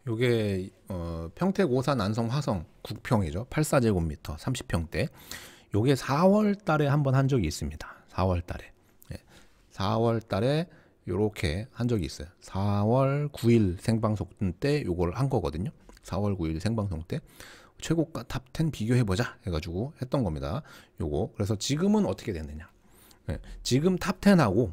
요게 평택 오산 안성 화성 국평이죠. 84제곱미터 30평대. 요게 4월 달에 한번 한 적이 있습니다. 4월 달에. 4월 달에 요렇게 한 적이 있어요. 4월 9일 생방송 때 요걸 한 거거든요. 4월 9일 생방송 때 최고가 탑 10 비교해보자 해가지고 했던 겁니다. 요거. 그래서 지금은 어떻게 됐느냐. 지금 탑 10하고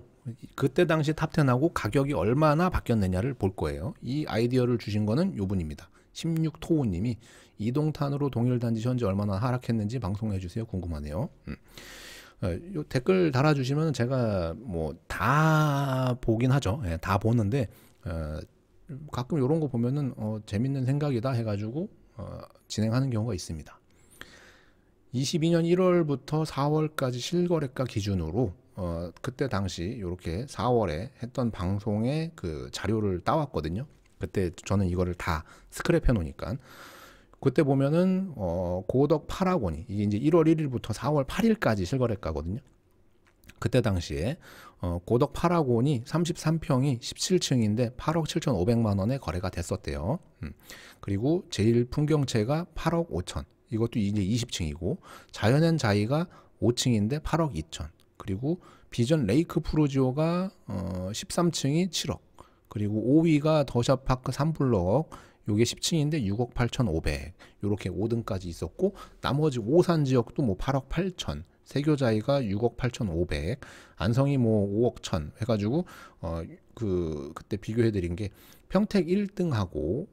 그때 당시 탑 10하고 가격이 얼마나 바뀌었느냐를 볼 거예요. 이 아이디어를 주신 거는 요 분입니다. 16토우님이 이동탄으로 동일단지 현재 얼마나 하락했는지 방송해 주세요. 궁금하네요. 요 댓글 달아주시면 제가 뭐 다 보긴 하죠. 다 보는데 가끔 이런 거 보면은 재밌는 생각이다 해가지고 진행하는 경우가 있습니다. 22년 1월부터 4월까지 실거래가 기준으로 그때 당시 이렇게 4월에 했던 방송의 그 자료를 따왔거든요. 그때 저는 이거를 다 스크랩해 놓으니까 그때 보면은 고덕 8학원이 이게 이제 1월 1일부터 4월 8일까지 실거래가거든요. 그때 당시에 고덕 8학원이 33평이 17층인데 8억 7,500만 원에 거래가 됐었대요. 그리고 제일 풍경채가 8억 5천. 이것도 이제 20층이고 자연앤 자이가 5층인데 8억 2천. 그리고 비전 레이크 프로지오가 13층이 7억. 그리고 5위가 더샵파크 3블럭 요게 10층인데 6억 8,500. 요렇게 5등까지 있었고 나머지 오산 지역도 뭐 8억 8천. 세교자이가 6억 8,500. 안성이 뭐 5억 1천 해가지고 그때 비교해 드린 게 평택 1등하고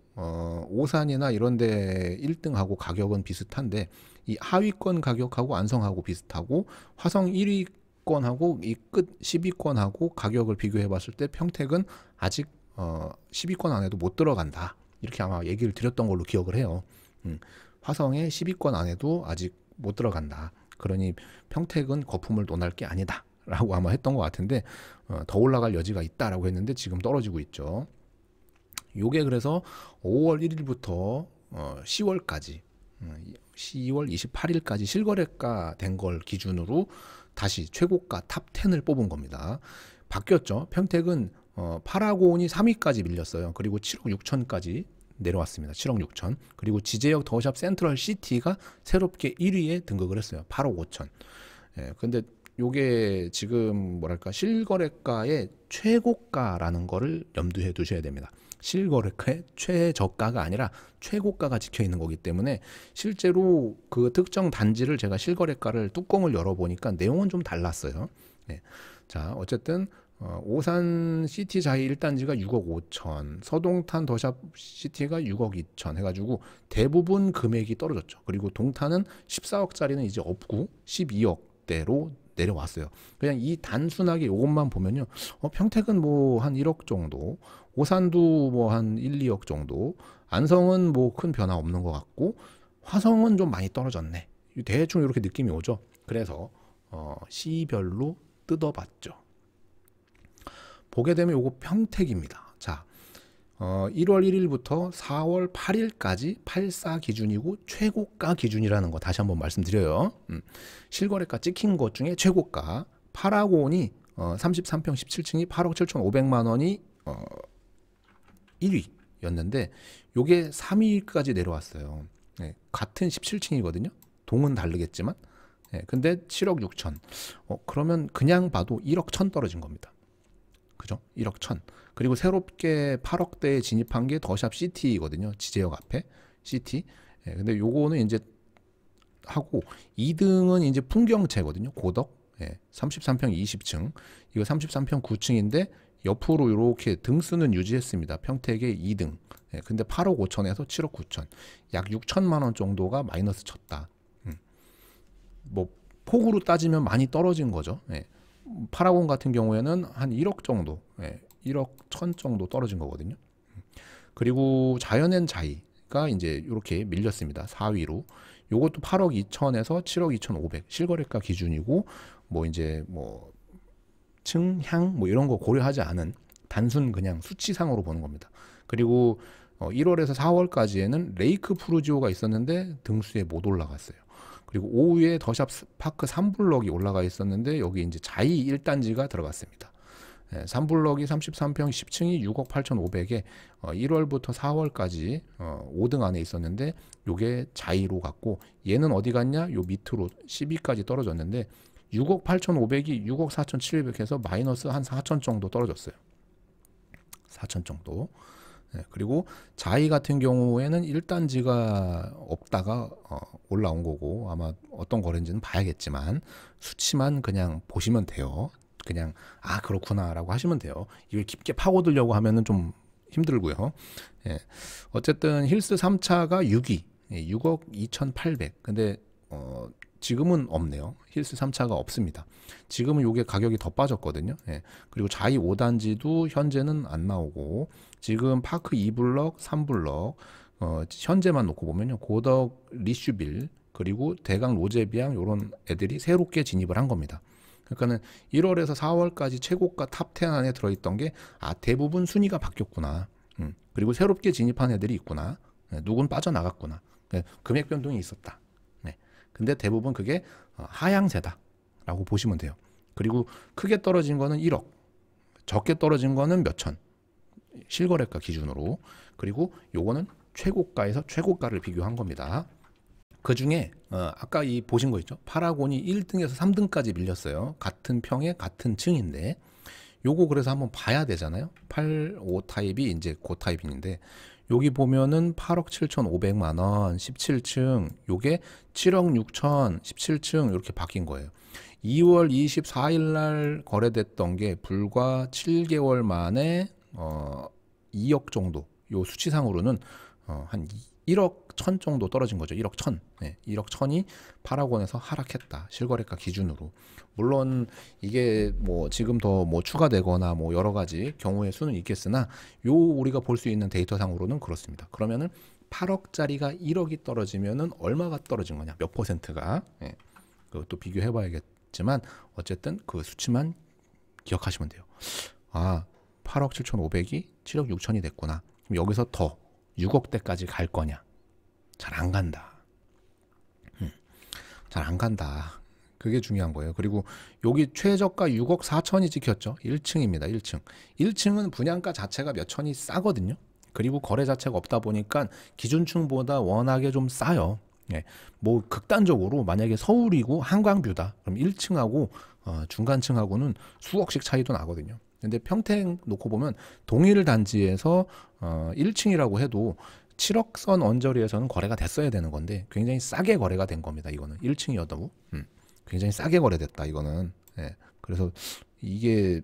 오산이나 이런데 1등하고 가격은 비슷한데 이 하위권 가격하고 안성하고 비슷하고 화성 1위권하고 이 끝 10위권하고 가격을 비교해 봤을 때 평택은 아직 10위권 안에도 못 들어간다. 이렇게 아마 얘기를 드렸던 걸로 기억을 해요. 화성의 10위권 안에도 아직 못 들어간다. 그러니 평택은 거품을 논할 게 아니다. 라고 아마 했던 것 같은데 더 올라갈 여지가 있다라고 했는데 지금 떨어지고 있죠. 요게 그래서 5월 1일부터 10월까지 10월 28일까지 실거래가 된 걸 기준으로 다시 최고가 탑 10을 뽑은 겁니다. 바뀌었죠. 평택은 8학원이 3위까지 밀렸어요. 그리고 7억 6천까지 내려왔습니다. 7억 6천. 그리고 지제역 더샵 센트럴 시티가 새롭게 1위에 등극을 했어요. 8억 5천. 근데 요게 지금 뭐랄까 실거래가의 최고가라는 거를 염두에 두셔야 됩니다. 실거래가의 최저가가 아니라 최고가가 찍혀 있는 거기 때문에 실제로 그 특정 단지를 제가 실거래가를 뚜껑을 열어보니까 내용은 좀 달랐어요. 자, 어쨌든 오산 시티 자이 1단지가 6억 5천, 서동탄 더샵 시티가 6억 2천 해가지고 대부분 금액이 떨어졌죠. 그리고 동탄은 14억짜리는 이제 없고 12억대로 내려왔어요. 그냥 이 단순하게 이것만 보면요. 평택은 뭐 한 1억 정도, 오산도 뭐 한 1, 2억 정도, 안성은 뭐 큰 변화 없는 것 같고, 화성은 좀 많이 떨어졌네. 대충 이렇게 느낌이 오죠. 그래서 시별로 뜯어봤죠. 보게 되면 요거 평택입니다. 자, 1월 1일부터 4월 8일까지 84 기준이고 최고가 기준이라는 거 다시 한번 말씀드려요. 실거래가 찍힌 것 중에 최고가 8학원이 33평 17층이 8억 7,500만 원이 1위였는데 요게 3위까지 내려왔어요. 같은 17층이거든요. 동은 다르겠지만. 근데 7억 6천. 그러면 그냥 봐도 1억 천 떨어진 겁니다. 그죠? 1억 천. 그리고 새롭게 8억대에 진입한 게 더샵 시티거든요. 지제역 앞에 시티. 근데 요거는 이제 하고 2등은 이제 풍경채거든요. 고덕. 33평 20층. 이거 33평 9층인데 옆으로 이렇게 등수는 유지했습니다. 평택의 2등. 근데 8억 5천에서 7억 9천. 약 6천만 원 정도가 마이너스 쳤다. 뭐 폭으로 따지면 많이 떨어진 거죠. 8학원 같은 경우에는 한 1억 정도, 1억 천 정도 떨어진 거거든요. 그리고 자연앤 자이가 이제 이렇게 밀렸습니다. 4위로. 요것도 8억 2천에서 7억 2,500 실거래가 기준이고 뭐 이제 뭐 층향 뭐 이런 거 고려하지 않은 단순 그냥 수치상으로 보는 겁니다. 그리고 1월에서 4월까지에는 레이크 프루지오가 있었는데 등수에 못 올라갔어요. 그리고 5위에 더샵 파크 3블럭이 올라가 있었는데 여기 이제 자이 1단지가 들어갔습니다. 3블럭이 33평 10층이 6억 8,500에 1월부터 4월까지 5등 안에 있었는데 요게 자이로 갔고 얘는 어디 갔냐? 요 밑으로 10위까지 떨어졌는데 6억 8,500이 6억 4,700 해서 마이너스 한 4천 정도 떨어졌어요. 4천 정도. 그리고 자이 같은 경우에는 1단지가 없다가 올라온 거고 아마 어떤 거래인지는 봐야겠지만 수치만 그냥 보시면 돼요. 그냥 아 그렇구나 라고 하시면 돼요. 이걸 깊게 파고들려고 하면은 좀 힘들고요. 어쨌든 힐스 3차가 6위 6억 2,800 근데 지금은 없네요. 힐스 3차가 없습니다. 지금은 요게 가격이 더 빠졌거든요. 그리고 자이 5단지도 현재는 안 나오고 지금 파크 2블럭, 3블럭 현재만 놓고 보면요. 고덕, 리슈빌 그리고 대강 로제비앙 요런 애들이 새롭게 진입을 한 겁니다. 그러니까는 1월에서 4월까지 최고가 탑10 안에 들어있던 게 대부분 순위가 바뀌었구나. 그리고 새롭게 진입한 애들이 있구나. 누군 빠져나갔구나. 금액 변동이 있었다. 근데 대부분 그게 하향세다라고 보시면 돼요. 그리고 크게 떨어진 거는 1억, 적게 떨어진 거는 몇천, 실거래가 기준으로. 그리고 요거는 최고가에서 최고가를 비교한 겁니다. 그 중에 아까 이 보신 거 있죠? 파라곤이 1등에서 3등까지 밀렸어요. 같은 평에 같은 층인데 요거 그래서 한번 봐야 되잖아요. 8, 5 타입이 이제 그 타입인데 여기 보면은 8억 7,500만 원 17층 요게 7억 6천 17층 이렇게 바뀐 거예요. 2월 24일 날 거래됐던 게 불과 7개월 만에 2억 정도 요 수치상으로는 한 1억 1천 정도 떨어진 거죠. 1억 1천. 1억 1천이 파라곤에서 하락했다. 실거래가 기준으로. 물론 이게 뭐 지금 더 뭐 추가되거나 뭐 여러 가지 경우의 수는 있겠으나 요 우리가 볼 수 있는 데이터상으로는 그렇습니다. 그러면은 8억짜리가 1억이 떨어지면은 얼마가 떨어진 거냐? 몇 퍼센트가? 그것도 비교해 봐야겠지만 어쨌든 그 수치만 기억하시면 돼요. 8억 7,500이 7억 6천이 됐구나. 그럼 여기서 더 6억대까지 갈 거냐? 잘 안 간다. 잘 안 간다. 그게 중요한 거예요. 그리고 여기 최저가 6억 4천이 찍혔죠. 1층입니다. 1층. 1층은 분양가 자체가 몇 천이 싸거든요. 그리고 거래 자체가 없다 보니까 기준층보다 워낙에 좀 싸요. 뭐 극단적으로 만약에 서울이고 한강뷰다. 그럼 1층하고 중간층하고는 수억씩 차이도 나거든요. 근데 평택 놓고 보면 동일 단지에서 1층이라고 해도 7억 선 언저리에서는 거래가 됐어야 되는 건데 굉장히 싸게 거래가 된 겁니다. 이거는 1층이어도 굉장히 싸게 거래됐다. 이거는 그래서 이게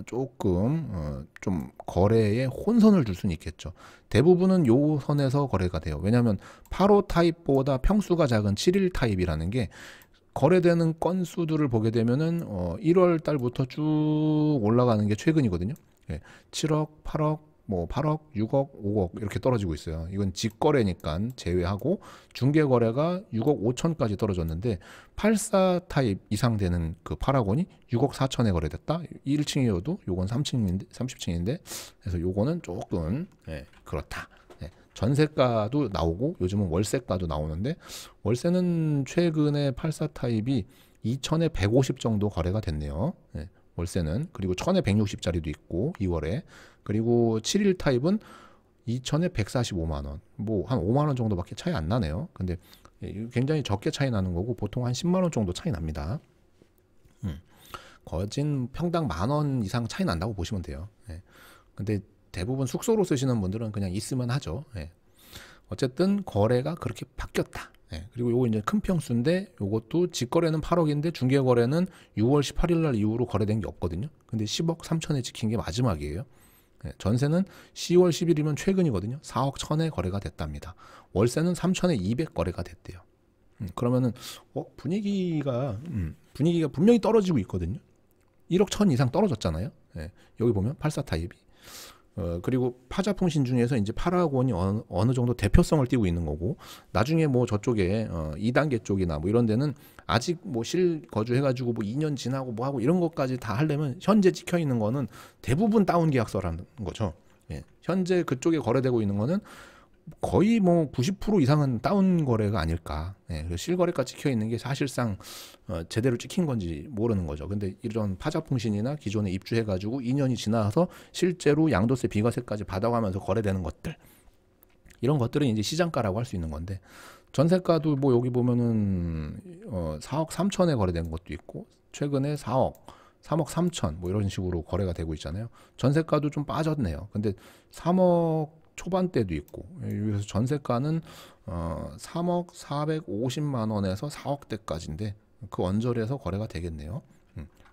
조금 좀 거래에 혼선을 줄 수는 있겠죠. 대부분은 요 선에서 거래가 돼요. 왜냐하면 8호 타입보다 평수가 작은 7일 타입이라는 게 거래되는 건수들을 보게 되면은 1월 달부터 쭉 올라가는 게 최근이거든요. 7억, 8억, 뭐 8억, 6억, 5억 이렇게 떨어지고 있어요. 이건 직거래니까 제외하고 중개거래가 6억 5천까지 떨어졌는데 84 타입 이상 되는 그 파라곤이 6억 4천에 거래됐다. 1층이어도 요건 30층인데 그래서 요거는 조금 그렇다. 전세가도 나오고 요즘은 월세가도 나오는데 월세는 최근에 84 타입이 2천에 150 정도 거래가 됐네요. 월세는. 그리고 1000에 160짜리도 있고 2월에. 그리고 7일 타입은 2천에 145만 원. 뭐 한 5만 원 정도밖에 차이 안 나네요. 근데 굉장히 적게 차이 나는 거고 보통 한 10만 원 정도 차이 납니다. 거진 평당 10,000원 이상 차이 난다고 보시면 돼요. 근데 대부분 숙소로 쓰시는 분들은 그냥 있으면 하죠. 어쨌든 거래가 그렇게 바뀌었다. 그리고 요거 이제 큰 평수인데 요것도 직거래는 8억인데 중개거래는 6월 18일 날 이후로 거래된 게 없거든요. 근데 10억 3천에 찍힌 게 마지막이에요. 전세는 10월 10일이면 최근이거든요. 4억 1천에 거래가 됐답니다. 월세는 3천에 200 거래가 됐대요. 그러면은 분위기가 분명히 떨어지고 있거든요. 1억 1천 이상 떨어졌잖아요. 여기 보면 84 타입이. 그리고 파자풍신 중에서 이제 파라곤이 어느 정도 대표성을 띠고 있는 거고 나중에 뭐 저쪽에 2단계 쪽이나 뭐 이런 데는 아직 뭐 실거주 해가지고 뭐 2년 지나고 뭐 하고 이런 것까지 다 하려면 현재 찍혀 있는 거는 대부분 다운 계약서라는 거죠. 현재 그쪽에 거래되고 있는 거는 거의 뭐 90% 이상은 다운 거래가 아닐까. 예, 그래서 실거래가 찍혀 있는 게 사실상 제대로 찍힌 건지 모르는 거죠. 근데 이런 파자풍신이나 기존에 입주해가지고 2년이 지나서 실제로 양도세 비과세까지 받아가면서 거래되는 것들, 이런 것들은 이제 시장가라고 할 수 있는 건데, 전세가도 뭐 여기 보면은 4억 3천에 거래된 것도 있고, 최근에 4억 3억 3천 뭐 이런 식으로 거래가 되고 있잖아요. 전세가도 좀 빠졌네요. 근데 3억 초반대도 있고, 여기서 전세가는 3억 450만 원에서 4억대까지인데 그 언저리에서 거래가 되겠네요.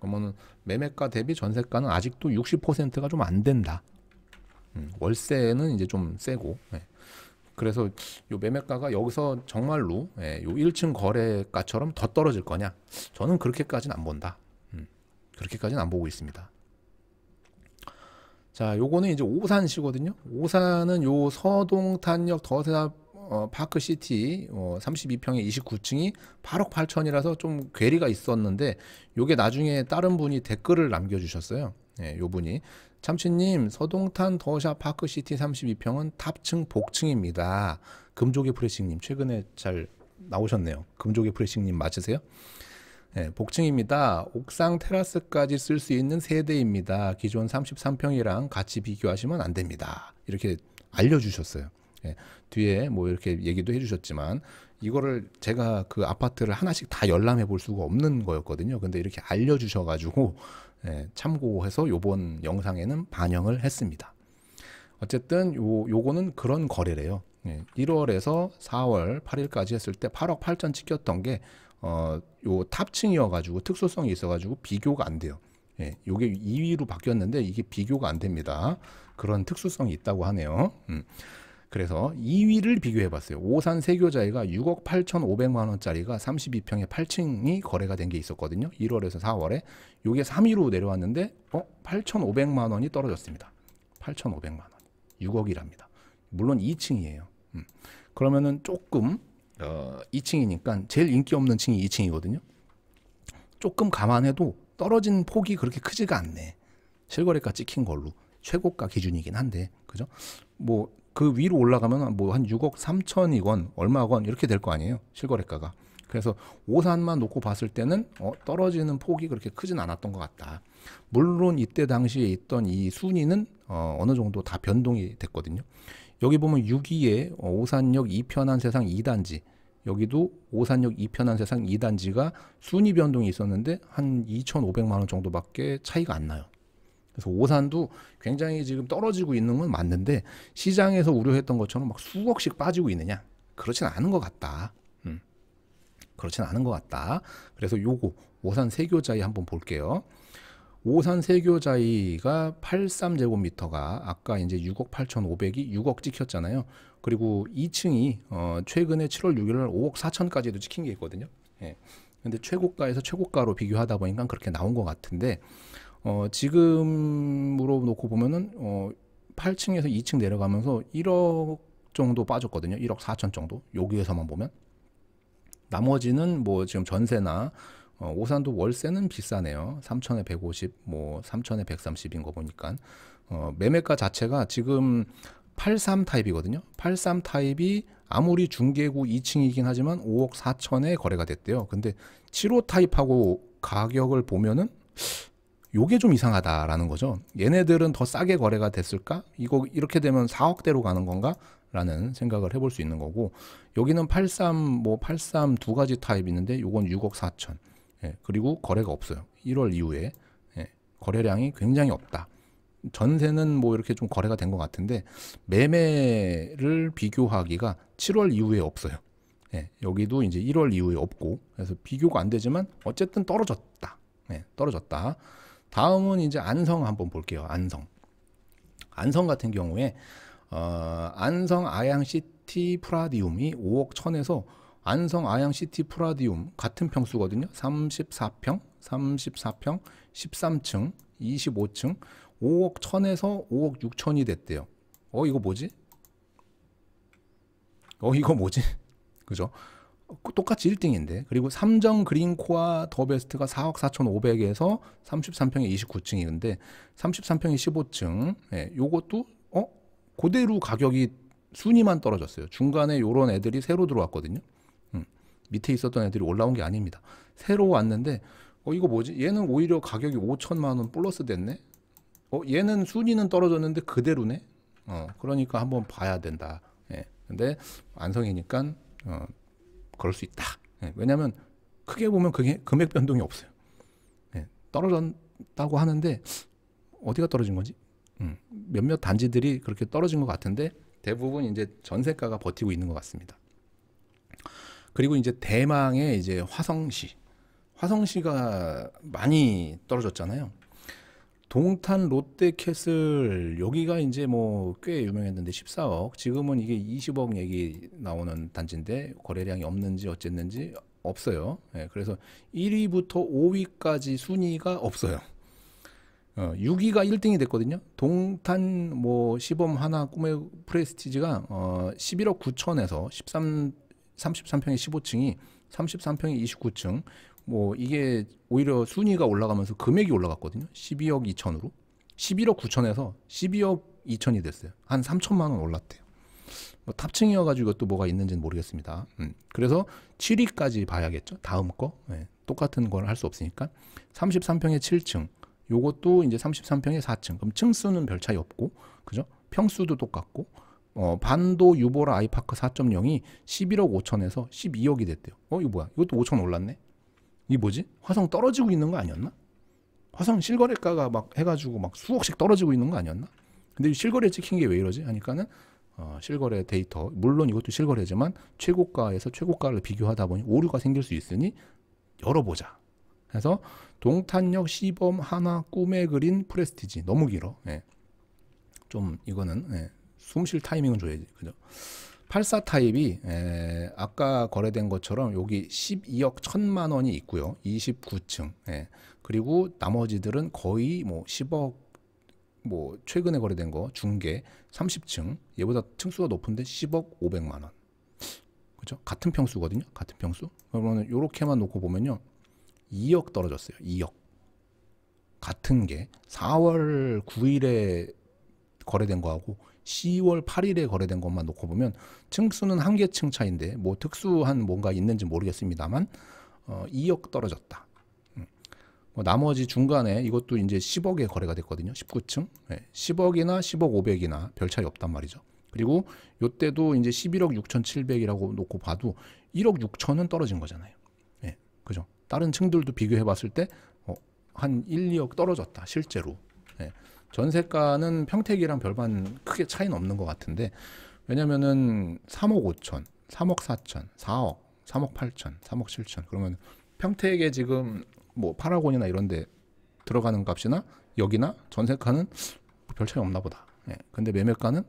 그러면 매매가 대비 전세가는 아직도 60%가 좀 안 된다. 월세는 이제 좀 세고. 예. 그래서 요 매매가가 여기서 정말로 요 1층 거래가처럼 더 떨어질 거냐? 저는 그렇게까지는 안 본다. 그렇게까지는 안 보고 있습니다. 자, 요거는 이제 오산시거든요. 오산은 요 서동탄역 더세아 파크시티 32평에 29층이 8억 8천이라서 좀 괴리가 있었는데, 요게 나중에 다른 분이 댓글을 남겨주셨어요. 예, 요 분이 참치님, 서동탄 더샤 파크시티 32평은 탑층 복층입니다. 금조개 프레싱님 최근에 잘 나오셨네요. 금조개 프레싱님 맞으세요? 네, 복층입니다. 옥상 테라스까지 쓸 수 있는 세대입니다. 기존 33평이랑 같이 비교하시면 안 됩니다. 이렇게 알려주셨어요. 네, 뒤에 뭐 이렇게 얘기도 해주셨지만, 이거를 제가 그 아파트를 하나씩 다 열람해 볼 수가 없는 거였거든요. 근데 이렇게 알려주셔가지고 참고해서 요번 영상에는 반영을 했습니다. 어쨌든 요거는 그런 거래래요. 1월에서 4월 8일까지 했을 때 8억 8천 찍혔던 게 요 탑층이어가지고 특수성이 있어가지고 비교가 안 돼요. 요게 2위로 바뀌었는데 이게 비교가 안 됩니다. 그런 특수성이 있다고 하네요. 그래서 2위를 비교해봤어요. 오산 세교자이가 6억 8,500만 원짜리가 32평에 8층이 거래가 된 게 있었거든요. 1월에서 4월에. 요게 3위로 내려왔는데 8,500만 원이 떨어졌습니다. 8,500만 원. 6억이랍니다. 물론 2층이에요. 그러면은 조금 2층이니까 제일 인기 없는 층이 2층이거든요. 조금 감안해도 떨어진 폭이 그렇게 크지가 않네. 실거래가 찍힌 걸로. 최고가 기준이긴 한데, 그죠? 뭐 그 위로 올라가면 뭐 한 6억 3천이건 얼마건 이렇게 될 거 아니에요, 실거래가가. 그래서 오산만 놓고 봤을 때는 떨어지는 폭이 그렇게 크진 않았던 것 같다. 물론 이때 당시에 있던 이 순위는 어느 정도 다 변동이 됐거든요. 여기 보면 6위에 오산역 2편한 세상 2단지, 여기도 오산역 2편한 세상 2단지가 순위 변동이 있었는데 한 2,500만 원 정도밖에 차이가 안 나요. 그래서 오산도 굉장히 지금 떨어지고 있는 건 맞는데, 시장에서 우려했던 것처럼 막 수억씩 빠지고 있느냐? 그렇진 않은 것 같다. 그렇진 않은 것 같다. 그래서 요거 오산 세교자이 한번 볼게요. 오산 세교자이가 83제곱미터가 아까 이제 6억 8,500이 6억 찍혔잖아요. 그리고 2층이 최근에 7월 6일 날 5억 4천까지도 찍힌 게 있거든요. 예. 근데 최고가에서 최고가로 비교하다 보니까 그렇게 나온 것 같은데, 지금으로 놓고 보면은 8층에서 2층 내려가면서 1억 정도 빠졌거든요. 1억 4천 정도. 여기에서만 보면. 나머지는 뭐 지금 전세나 오산도 월세는 비싸네요. 3천에 150, 뭐 3천에 130인 거 보니까 매매가 자체가 지금 83 타입이거든요. 83 타입이 아무리 중개구 2층이긴 하지만 5억 4천에 거래가 됐대요. 근데 75 타입하고 가격을 보면은 요게 좀 이상하다라는 거죠. 얘네들은 더 싸게 거래가 됐을까? 이거 이렇게 되면 4억대로 가는 건가? 라는 생각을 해볼 수 있는 거고, 여기는 83, 뭐 83 두 가지 타입 있는데 요건 6억 4천. 예, 그리고 거래가 없어요. 1월 이후에. 예, 거래량이 굉장히 없다. 전세는 뭐 이렇게 좀 거래가 된 것 같은데, 매매를 비교하기가 7월 이후에 없어요. 예, 여기도 이제 1월 이후에 없고, 그래서 비교가 안 되지만 어쨌든 떨어졌다. 예, 떨어졌다. 다음은 이제 안성 한번 볼게요. 안성 같은 경우에 안성 아양시티 프라디움이 5억 1천에서 안성 아양시티 프라디움 같은 평수거든요. 34평, 13층, 25층, 5억 1천에서 5억 6천이 됐대요. 이거 뭐지? 이거 뭐지? 그죠? 똑같이 1등인데. 그리고 삼정 그린코아 더베스트가 4억 4,500에서 33평에 29층인데 33평에 15층. 예, 요것도 그대로 가격이 순위만 떨어졌어요. 중간에 요런 애들이 새로 들어왔거든요. 밑에 있었던 애들이 올라온 게 아닙니다. 새로 왔는데 이거 뭐지? 얘는 오히려 가격이 5천만 원 플러스 됐네. 얘는 순위는 떨어졌는데 그대로네. 그러니까 한번 봐야 된다. 예. 근데 안성이니까 그럴 수 있다. 예. 왜냐하면 크게 보면 그게 금액 변동이 없어요. 예. 떨어졌다고 하는데 어디가 떨어진 거지? 몇몇 단지들이 그렇게 떨어진 것 같은데 대부분 이제 전세가가 버티고 있는 것 같습니다. 그리고 이제 대망의 이제 화성시가 많이 떨어졌잖아요. 동탄 롯데캐슬 여기가 이제 뭐 꽤 유명했는데 14억, 지금은 이게 20억 얘기 나오는 단지인데 거래량이 없는지 어쨌는지 없어요. 예, 그래서 1위부터 5위까지 순위가 없어요. 6위가 1등이 됐거든요. 동탄 뭐 시범 하나 꿈의 프레스티지가 11억 9천에서 33평에 15층이 33평에 29층, 뭐 이게 오히려 순위가 올라가면서 금액이 올라갔거든요. 12억 2천으로 11억 9천에서 12억 2천이 됐어요. 한 3천만 원 올랐대요. 뭐 탑층이어가지고 이것도 뭐가 있는지는 모르겠습니다. 그래서 7위까지 봐야겠죠. 다음 거. 네, 똑같은 걸 할 수 없으니까 33평에 7층, 요것도 이제 33평에 4층. 그럼 층수는 별 차이 없고, 그죠? 평수도 똑같고, 반도 유보라 아이파크 4.0이 11억 5천에서 12억이 됐대요. 이거 뭐야? 이것도 5천 올랐네? 이게 뭐지? 화성 떨어지고 있는 거 아니었나? 화성 실거래가가 막 해가지고 막 수억씩 떨어지고 있는 거 아니었나? 근데 실거래 찍힌 게 왜 이러지? 하니까는 실거래 데이터, 물론 이것도 실거래지만 최고가에서 최고가를 비교하다 보니 오류가 생길 수 있으니 열어보자. 그래서 동탄역 시범 하나 꿈에 그린 프레스티지. 너무 길어. 예. 좀 이거는 숨 쉴 타이밍은 줘야지. 그죠? 84 타입이 아까 거래된 것처럼 여기 12억 1천만 원이 있고요. 29층. 예. 그리고 나머지들은 거의 뭐 10억, 뭐 최근에 거래된 거 중개 30층. 얘보다 층수가 높은데 10억 500만 원. 그죠? 같은 평수거든요. 같은 평수. 그러면 요렇게만 놓고 보면요. 2억 떨어졌어요. 2억. 같은 게 4월 9일에 거래된 거하고 10월 8일에 거래된 것만 놓고 보면 층수는 한 개 층 차인데 뭐 특수한 뭔가 있는지 모르겠습니다만 2억 떨어졌다. 뭐 나머지 중간에 이것도 이제 10억에 거래가 됐거든요. 19층. 10억이나 10억 500이나 별 차이 없단 말이죠. 그리고 요때도 이제 11억 6,700이라고 놓고 봐도 1억 6천은 떨어진 거잖아요. 그죠? 다른 층들도 비교해 봤을 때 한 1, 2억 떨어졌다. 실제로. 전세가는 평택이랑 별반 크게 차이는 없는 것 같은데, 왜냐면은 3억 5천, 3억 4천, 4억, 3억 8천, 3억 7천. 그러면 평택에 지금 뭐 파라곤이나 이런 데 들어가는 값이나 여기나 전세가는 별 차이 없나 보다. 근데 매매가는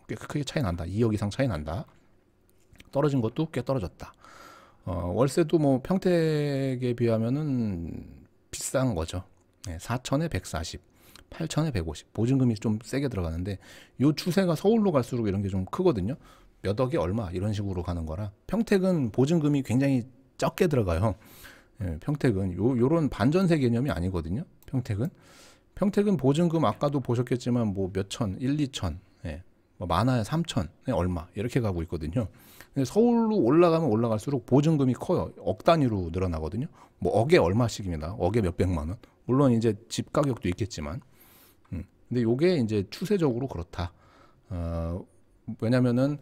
꽤 크게 차이 난다. 2억 이상 차이 난다. 떨어진 것도 꽤 떨어졌다. 월세도 뭐 평택에 비하면은 비싼 거죠. 4천에 140, 8천에 150. 보증금이 좀 세게 들어가는데 요 추세가 서울로 갈수록 이런 게 좀 크거든요. 몇 억에 얼마 이런 식으로 가는 거라 평택은 보증금이 굉장히 적게 들어가요. 평택은 요런 반전세 개념이 아니거든요. 평택은 보증금 아까도 보셨겠지만 뭐 몇천, 1, 2천, 뭐 많아야 3천, 얼마 이렇게 가고 있거든요. 근데 서울로 올라가면 올라갈수록 보증금이 커요. 억 단위로 늘어나거든요. 뭐 억에 얼마씩입니다. 억에 몇백만 원. 물론 이제 집 가격도 있겠지만, 근데 요게 이제 추세적으로 그렇다. 왜냐면은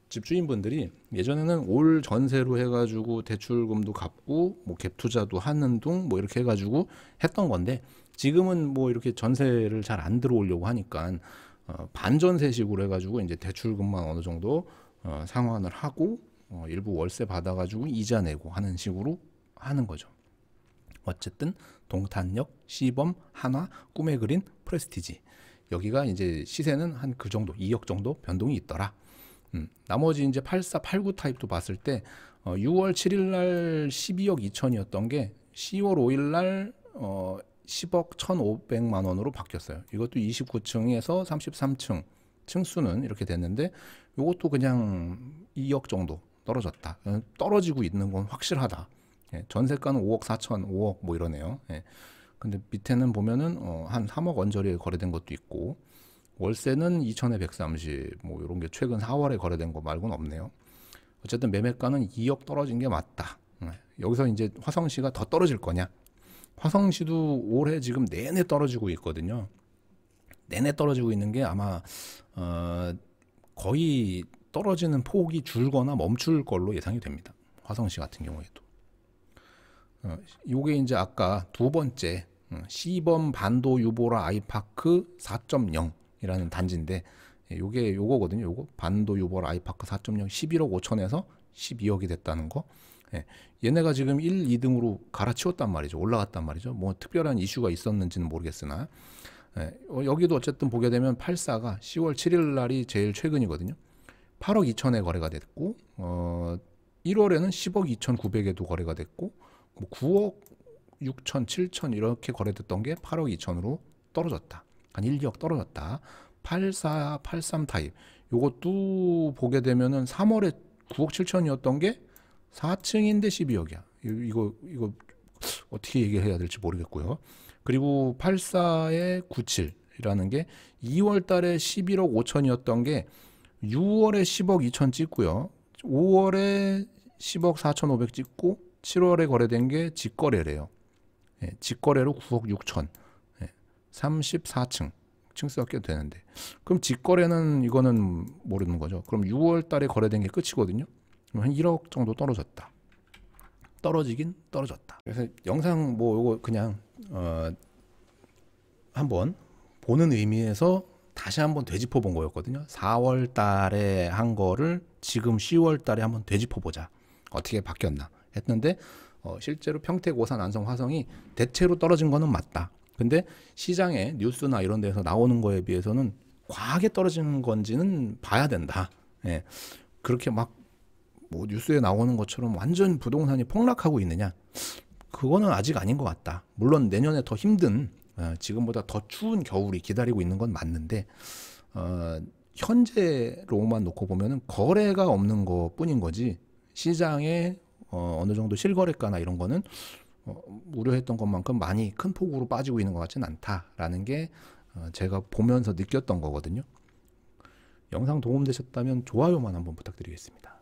집주인분들이 예전에는 올 전세로 해가지고 대출금도 갚고 뭐 갭 투자도 하는 둥 뭐 이렇게 해가지고 했던 건데, 지금은 뭐 이렇게 전세를 잘 안 들어오려고 하니까 반전세식으로 해가지고 이제 대출금만 어느 정도 상환을 하고 일부 월세 받아가지고 이자 내고 하는 식으로 하는 거죠. 어쨌든 동탄역 시범 한화 꿈에 그린 프레스티지, 여기가 이제 시세는 한 그 정도 2억 정도 변동이 있더라. 나머지 이제 84, 89 타입도 봤을 때 6월 7일 날 12억 2천이었던 게 10월 5일 날 10억 1,500만 원으로 바뀌었어요. 이것도 29층에서 33층 층수는 이렇게 됐는데 이것도 그냥 2억 정도 떨어졌다. 떨어지고 있는 건 확실하다. 전세가는 5억 4천, 5억 뭐 이러네요. 근데 밑에는 보면은 한 3억 언저리에 거래된 것도 있고, 월세는 2천에 130, 뭐 이런 게 최근 4월에 거래된 거 말고는 없네요. 어쨌든 매매가는 2억 떨어진 게 맞다. 여기서 이제 화성시가 더 떨어질 거냐? 화성시도 올해 지금 내내 떨어지고 있거든요. 내내 떨어지고 있는 게 아마 거의 떨어지는 폭이 줄거나 멈출 걸로 예상이 됩니다. 화성시 같은 경우에도. 요게 이제 아까 두 번째 시범 반도 유보라 아이파크 4.0이라는 단지인데 요게 요거거든요. 요거 반도 유보라 아이파크 4.0 11억 5천에서 12억이 됐다는 거. 얘네가 지금 1, 2등으로 갈아치웠단 말이죠. 올라갔단 말이죠. 뭐 특별한 이슈가 있었는지는 모르겠으나 여기도 어쨌든 보게 되면 84가 10월 7일 날이 제일 최근이거든요. 8억 2천에 거래가 됐고 1월에는 10억 2,900에도 거래가 됐고 뭐 9억 6천, 7천 이렇게 거래됐던 게 8억 2천으로 떨어졌다. 한 1, 2억 떨어졌다. 84, 83 타입 요것도 보게 되면은 3월에 9억 7천이었던 게 4층인데 12억이야. 이거 어떻게 얘기해야 될지 모르겠고요. 그리고 84에 97이라는 게 2월 달에 11억 5천이었던 게 6월에 10억 2천 찍고요. 5월에 10억 4천5백 찍고 7월에 거래된 게 직거래래요. 직거래로 9억 6천. 34층. 층수가 꽤 되는데. 그럼 직거래는 이거는 모르는 거죠. 그럼 6월 달에 거래된 게 끝이거든요. 한 1억 정도 떨어졌다. 떨어지긴 떨어졌다. 그래서 영상 뭐 요거 그냥 한번 보는 의미에서 다시 한번 되짚어 본 거였거든요. 4월 달에 한 거를 지금 10월 달에 한번 되짚어 보자. 어떻게 바뀌었나 했는데 실제로 평택, 오산, 안성, 화성이 대체로 떨어진 거는 맞다. 근데 시장에 뉴스나 이런 데서 나오는 거에 비해서는 과하게 떨어지는 건지는 봐야 된다. 그렇게 막 뭐 뉴스에 나오는 것처럼 완전 부동산이 폭락하고 있느냐? 그거는 아직 아닌 것 같다. 물론 내년에 더 힘든 지금보다 더 추운 겨울이 기다리고 있는 건 맞는데 현재로만 놓고 보면은 거래가 없는 것뿐인 거지 시장에 어느 정도 실거래가나 이런 거는 우려했던 것만큼 많이 큰 폭으로 빠지고 있는 것 같지는 않다라는 게 제가 보면서 느꼈던 거거든요. 영상 도움되셨다면 좋아요만 한번 부탁드리겠습니다.